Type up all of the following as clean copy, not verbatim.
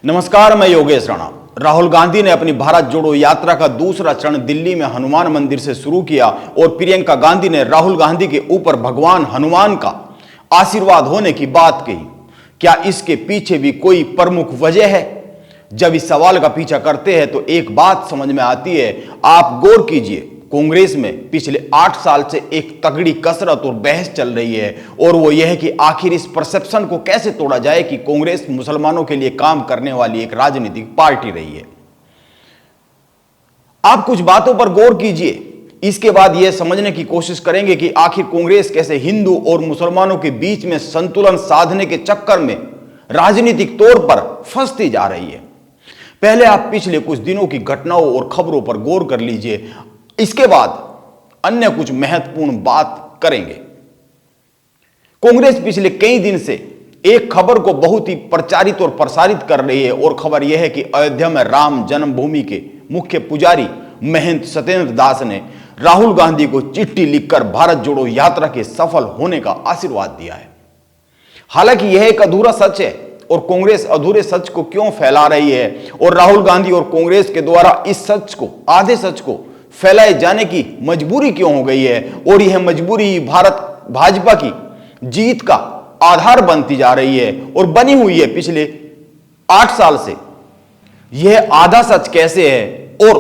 नमस्कार, मैं योगेश राणा। राहुल गांधी ने अपनी भारत जोड़ो यात्रा का दूसरा चरण दिल्ली में हनुमान मंदिर से शुरू किया और प्रियंका गांधी ने राहुल गांधी के ऊपर भगवान हनुमान का आशीर्वाद होने की बात कही। क्या इसके पीछे भी कोई प्रमुख वजह है? जब इस सवाल का पीछा करते हैं तो एक बात समझ में आती है। आप गौर कीजिए, कांग्रेस में पिछले 8 साल से एक तगड़ी कसरत और बहस चल रही है और वो यह है कि आखिर इस परसेप्शन को कैसे तोड़ा जाए कि कांग्रेस मुसलमानों के लिए काम करने वाली एक राजनीतिक पार्टी रही है। आप कुछ बातों पर गौर कीजिए, इसके बाद यह समझने की कोशिश करेंगे कि आखिर कांग्रेस कैसे हिंदू और मुसलमानों के बीच में संतुलन साधने के चक्कर में राजनीतिक तौर पर फंसती जा रही है। पहले आप पिछले कुछ दिनों की घटनाओं और खबरों पर गौर कर लीजिए, इसके बाद अन्य कुछ महत्वपूर्ण बात करेंगे। कांग्रेस पिछले कई दिन से एक खबर को बहुत ही प्रचारित और प्रसारित कर रही है और खबर यह है कि अयोध्या में राम जन्मभूमि के मुख्य पुजारी महंत सत्येंद्र दास ने राहुल गांधी को चिट्ठी लिखकर भारत जोड़ो यात्रा के सफल होने का आशीर्वाद दिया है। हालांकि यह एक अधूरा सच है और कांग्रेस अधूरे सच को क्यों फैला रही है और राहुल गांधी और कांग्रेस के द्वारा इस सच को, आधे सच को फैलाए जाने की मजबूरी क्यों हो गई है और यह मजबूरी भारत भाजपा की जीत का आधार बनती जा रही है और बनी हुई है पिछले 8 साल से। यह आधा सच कैसे है और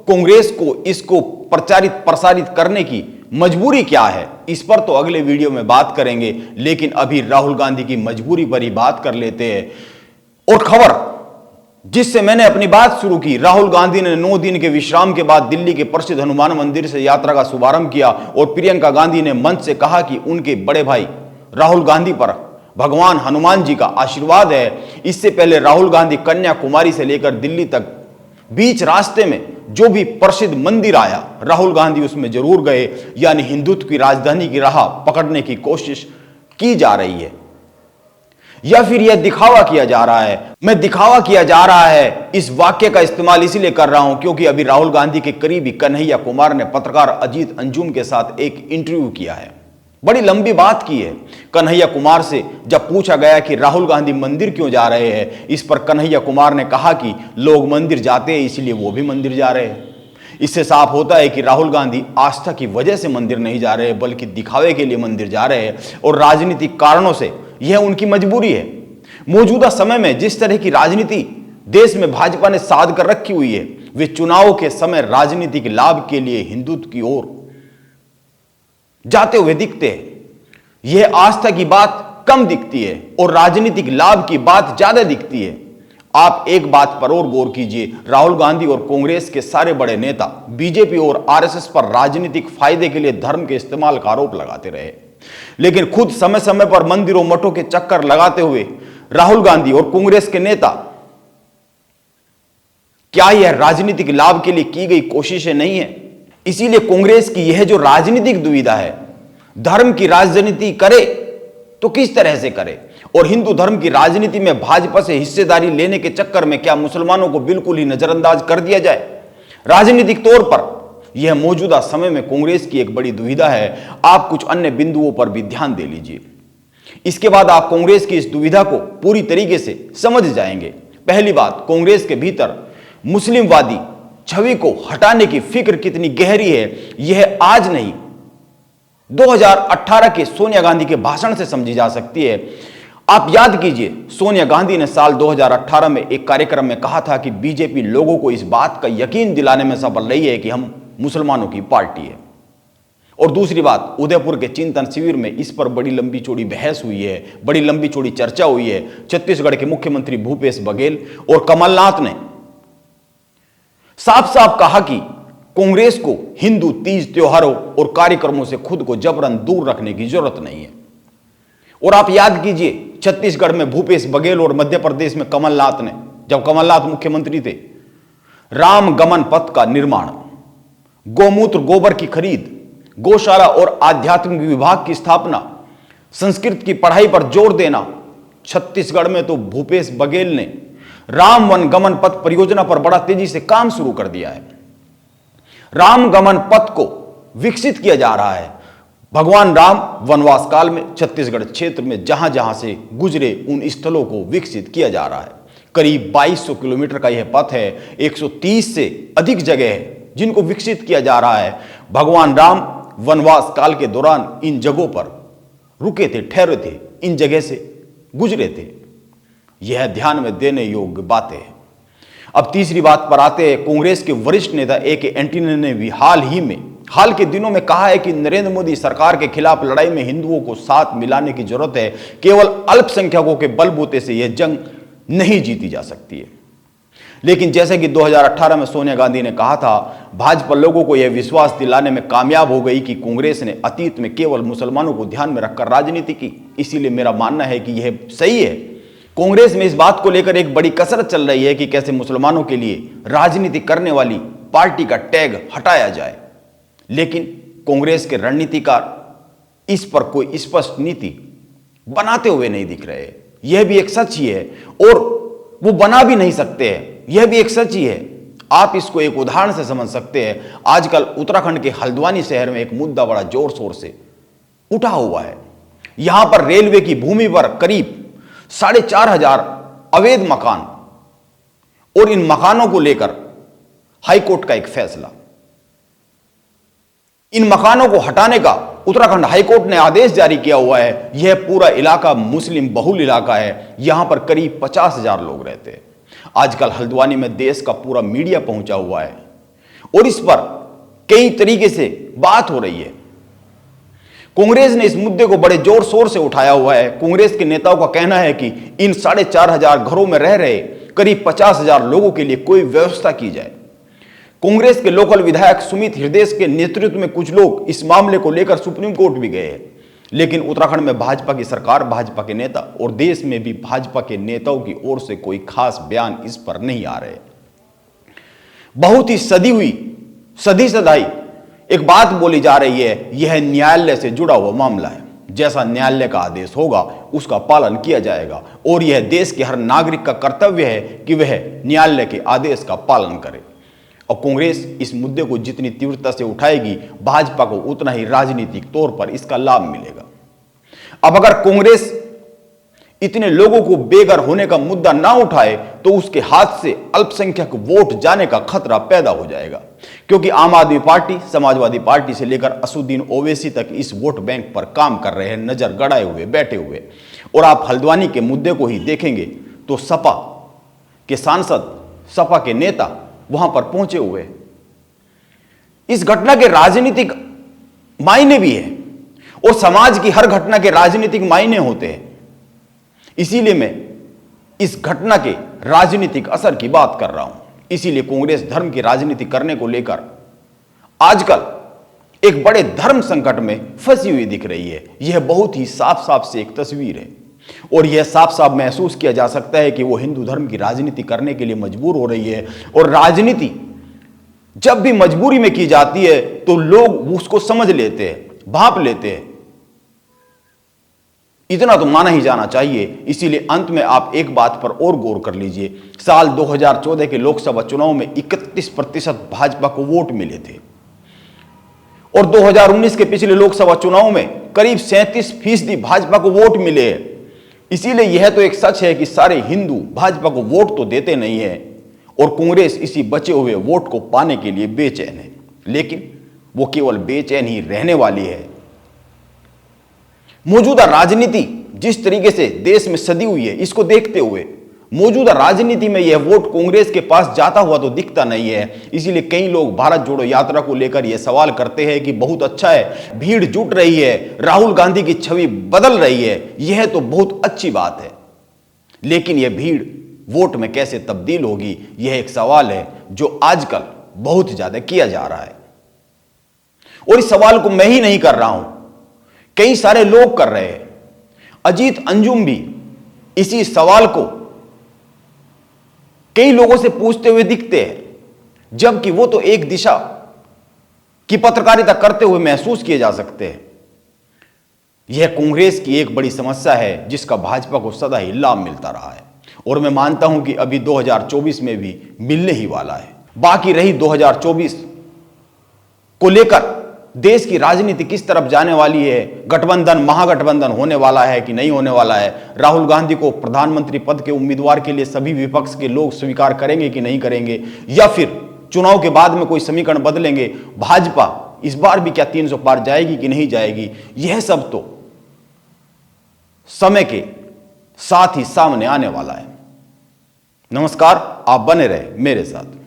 कांग्रेस को इसको प्रचारित प्रसारित करने की मजबूरी क्या है, इस पर तो अगले वीडियो में बात करेंगे, लेकिन अभी राहुल गांधी की मजबूरी पर ही बात कर लेते हैं। और खबर जिससे मैंने अपनी बात शुरू की, राहुल गांधी ने 9 दिन के विश्राम के बाद दिल्ली के प्रसिद्ध हनुमान मंदिर से यात्रा का शुभारंभ किया और प्रियंका गांधी ने मंच से कहा कि उनके बड़े भाई राहुल गांधी पर भगवान हनुमान जी का आशीर्वाद है। इससे पहले राहुल गांधी कन्याकुमारी से लेकर दिल्ली तक बीच रास्ते में जो भी प्रसिद्ध मंदिर आया, राहुल गांधी उसमें जरूर गए, यानी हिंदुत्व की राजधानी की राह पकड़ने की कोशिश की जा रही है या फिर यह दिखावा किया जा रहा है। मैं दिखावा किया जा रहा है इस वाक्य का इस्तेमाल इसीलिए कर रहा हूं क्योंकि अभी राहुल गांधी के करीबी कन्हैया कुमार ने पत्रकार अजीत अंजुम के साथ एक इंटरव्यू किया है। बड़ी लंबी बात की है। कन्हैया कुमार से जब पूछा गया कि राहुल गांधी मंदिर क्यों जा रहे हैं, इस पर कन्हैया कुमार ने कहा कि लोग मंदिर जाते हैं इसलिए वो भी मंदिर जा रहे हैं। इससे साफ होता है कि राहुल गांधी आस्था की वजह से मंदिर नहीं जा रहे बल्कि दिखावे के लिए मंदिर जा रहे हैं और राजनीतिक कारणों से यह उनकी मजबूरी है। मौजूदा समय में जिस तरह की राजनीति देश में भाजपा ने साध कर रखी हुई है, वे चुनाव के समय राजनीतिक लाभ के लिए हिंदुत्व की ओर जाते हुए दिखते हैं। यह आस्था की बात कम दिखती है और राजनीतिक लाभ की बात ज्यादा दिखती है। आप एक बात पर और गौर कीजिए, राहुल गांधी और कांग्रेस के सारे बड़े नेता बीजेपी और आरएसएस पर राजनीतिक फायदे के लिए धर्म के इस्तेमाल का आरोप लगाते रहे, लेकिन खुद समय समय पर मंदिरों मठों के चक्कर लगाते हुए राहुल गांधी और कांग्रेस के नेता, क्या यह राजनीतिक लाभ के लिए की गई कोशिशें नहीं है? इसीलिए कांग्रेस की यह जो राजनीतिक दुविधा है, धर्म की राजनीति करे तो किस तरह से करे और हिंदू धर्म की राजनीति में भाजपा से हिस्सेदारी लेने के चक्कर में क्या मुसलमानों को बिल्कुल ही नजरअंदाज कर दिया जाए? राजनीतिक तौर पर यह मौजूदा समय में कांग्रेस की एक बड़ी दुविधा है। आप कुछ अन्य बिंदुओं पर भी ध्यान दे लीजिए, इसके बाद आप कांग्रेस की इस दुविधा को पूरी तरीके से समझ जाएंगे। पहली बात, कांग्रेस के भीतर मुस्लिमवादी छवि को हटाने की फिक्र कितनी गहरी है, यह आज नहीं 2018 के सोनिया गांधी के भाषण से समझी जा सकती है। आप याद कीजिए, सोनिया गांधी ने साल 2018 में एक कार्यक्रम में कहा था कि बीजेपी लोगों को इस बात का यकीन दिलाने में सफल रही है कि हम मुसलमानों की पार्टी है। और दूसरी बात, उदयपुर के चिंतन शिविर में इस पर बड़ी लंबी चौड़ी बहस हुई है, बड़ी लंबी चौड़ी चर्चा हुई है। छत्तीसगढ़ के मुख्यमंत्री भूपेश बघेल और कमलनाथ ने साफ साफ कहा कि कांग्रेस को हिंदू तीज त्योहारों और कार्यक्रमों से खुद को जबरन दूर रखने की जरूरत नहीं है। और आप याद कीजिए, छत्तीसगढ़ में भूपेश बघेल और मध्य प्रदेश में कमलनाथ ने, जब कमलनाथ मुख्यमंत्री थे, राम गमन पथ का निर्माण, गोमूत्र गोबर की खरीद, गौशाला और आध्यात्मिक विभाग की स्थापना, संस्कृत की पढ़ाई पर जोर देना। छत्तीसगढ़ में तो भूपेश बघेल ने राम वन गमन पथ परियोजना पर बड़ा तेजी से काम शुरू कर दिया है। राम गमन पथ को विकसित किया जा रहा है। भगवान राम वनवास काल में छत्तीसगढ़ क्षेत्र में जहां जहां से गुजरे उन स्थलों को विकसित किया जा रहा है। करीब 2200 किलोमीटर का यह पथ है। 130 से अधिक जगह है जिनको विकसित किया जा रहा है। भगवान राम वनवास काल के दौरान इन जगहों पर रुके थे, ठहरे थे, इन जगह से गुजरे थे। यह ध्यान में देने योग्य बातें हैं। अब तीसरी बात पर आते हैं। कांग्रेस के वरिष्ठ नेता ए.के. एंटनी ने भी हाल के दिनों में कहा है कि नरेंद्र मोदी सरकार के खिलाफ लड़ाई में हिंदुओं को साथ मिलाने की जरूरत है। केवल अल्पसंख्यकों के बलबूते से यह जंग नहीं जीती जा सकती है। लेकिन जैसे कि 2018 में सोनिया गांधी ने कहा था, भाजपा लोगों को यह विश्वास दिलाने में कामयाब हो गई कि कांग्रेस ने अतीत में केवल मुसलमानों को ध्यान में रखकर राजनीति की। इसीलिए मेरा मानना है कि यह सही है। कांग्रेस में इस बात को लेकर एक बड़ी कसरत चल रही है कि कैसे मुसलमानों के लिए राजनीति करने वाली पार्टी का टैग हटाया जाए। लेकिन कांग्रेस के रणनीतिकार इस पर कोई स्पष्ट नीति बनाते हुए नहीं दिख रहे। यह भी एक सच ही है और वो बना भी नहीं सकते हैं। यह भी एक सच ही है। आप इसको एक उदाहरण से समझ सकते हैं। आजकल उत्तराखंड के हल्द्वानी शहर में एक मुद्दा बड़ा जोर शोर से उठा हुआ है। यहां पर रेलवे की भूमि पर करीब 4,500 अवैध मकान और इन मकानों को लेकर हाईकोर्ट का एक फैसला। इन मकानों को हटाने का उत्तराखंड हाईकोर्ट ने आदेश जारी किया हुआ है। यह पूरा इलाका मुस्लिम बहुल इलाका है। यहां पर करीब 50,000 लोग रहते हैं। आजकल हल्द्वानी में देश का पूरा मीडिया पहुंचा हुआ है और इस पर कई तरीके से बात हो रही है। कांग्रेस ने इस मुद्दे को बड़े जोर शोर से उठाया हुआ है। कांग्रेस के नेताओं का कहना है कि इन 4,500 घरों में रह रहे करीब 50,000 लोगों के लिए कोई व्यवस्था की जाए। कांग्रेस के लोकल विधायक सुमित हृदय के नेतृत्व में कुछ लोग इस मामले को लेकर सुप्रीम कोर्ट भी गए हैं। लेकिन उत्तराखंड में भाजपा की सरकार, भाजपा के नेता और देश में भी भाजपा के नेताओं की ओर से कोई खास बयान इस पर नहीं आ रहे। बहुत ही सदी सदाई एक बात बोली जा रही है, यह न्यायालय से जुड़ा हुआ मामला है। जैसा न्यायालय का आदेश होगा उसका पालन किया जाएगा और यह देश के हर नागरिक का कर्तव्य है कि वह न्यायालय के आदेश का पालन करे। और कांग्रेस इस मुद्दे को जितनी तीव्रता से उठाएगी, भाजपा को उतना ही राजनीतिक तौर पर इसका लाभ मिलेगा। अब अगर कांग्रेस इतने लोगों को बेघर होने का मुद्दा ना उठाए तो उसके हाथ से अल्पसंख्यक वोट जाने का खतरा पैदा हो जाएगा, क्योंकि आम आदमी पार्टी, समाजवादी पार्टी से लेकर असदुद्दीन ओवैसी तक इस वोट बैंक पर काम कर रहे हैं, नजर गड़ाए हुए बैठे हुए। और आप हल्द्वानी के मुद्दे को ही देखेंगे तो सपा के सांसद, सपा के नेता वहां पर पहुंचे हुए। इस घटना के राजनीतिक मायने भी है और समाज की हर घटना के राजनीतिक मायने होते हैं। इसीलिए मैं इस घटना के राजनीतिक असर की बात कर रहा हूं। इसीलिए कांग्रेस धर्म की राजनीति करने को लेकर आजकल एक बड़े धर्म संकट में फंसी हुई दिख रही है। यह बहुत ही साफ साफ से एक तस्वीर है और यह साफ साफ महसूस किया जा सकता है कि वो हिंदू धर्म की राजनीति करने के लिए मजबूर हो रही है। और राजनीति जब भी मजबूरी में की जाती है तो लोग उसको समझ लेते हैं, भांप लेते हैं। इतना तो माना ही जाना चाहिए। इसीलिए अंत में आप एक बात पर और गौर कर लीजिए। साल 2014 के लोकसभा चुनाव में 31% भाजपा को वोट मिले थे और 2019 के पिछले लोकसभा चुनाव में करीब 37% भाजपा को वोट मिले हैं। इसीलिए यह तो एक सच है कि सारे हिंदू भाजपा को वोट तो देते नहीं है और कांग्रेस इसी बचे हुए वोट को पाने के लिए बेचैन है। लेकिन वो केवल बेचैन ही रहने वाली है। मौजूदा राजनीति जिस तरीके से देश में सदी हुई है, इसको देखते हुए मौजूदा राजनीति में यह वोट कांग्रेस के पास जाता हुआ तो दिखता नहीं है। इसीलिए कई लोग भारत जोड़ो यात्रा को लेकर यह सवाल करते हैं कि बहुत अच्छा है, भीड़ जुट रही है, राहुल गांधी की छवि बदल रही है, यह तो बहुत अच्छी बात है। लेकिन यह भीड़ वोट में कैसे तब्दील होगी, यह एक सवाल है जो आजकल बहुत ज्यादा किया जा रहा है। और इस सवाल को मैं ही नहीं कर रहा हूं, कई सारे लोग कर रहे हैं। अजीत अंजुम भी इसी सवाल को कई लोगों से पूछते हुए दिखते हैं, जबकि वो तो एक दिशा की पत्रकारिता करते हुए महसूस किए जा सकते हैं। यह कांग्रेस की एक बड़ी समस्या है जिसका भाजपा को सदा ही लाभ मिलता रहा है और मैं मानता हूं कि अभी 2024 में भी मिलने ही वाला है। बाकी रही 2024 को लेकर देश की राजनीति किस तरफ जाने वाली है, गठबंधन महागठबंधन होने वाला है कि नहीं होने वाला है, राहुल गांधी को प्रधानमंत्री पद के उम्मीदवार के लिए सभी विपक्ष के लोग स्वीकार करेंगे कि नहीं करेंगे, या फिर चुनाव के बाद में कोई समीकरण बदलेंगे, भाजपा इस बार भी क्या 300 पार जाएगी कि नहीं जाएगी, यह सब तो समय के साथ ही सामने आने वाला है। नमस्कार, आप बने रहे मेरे साथ।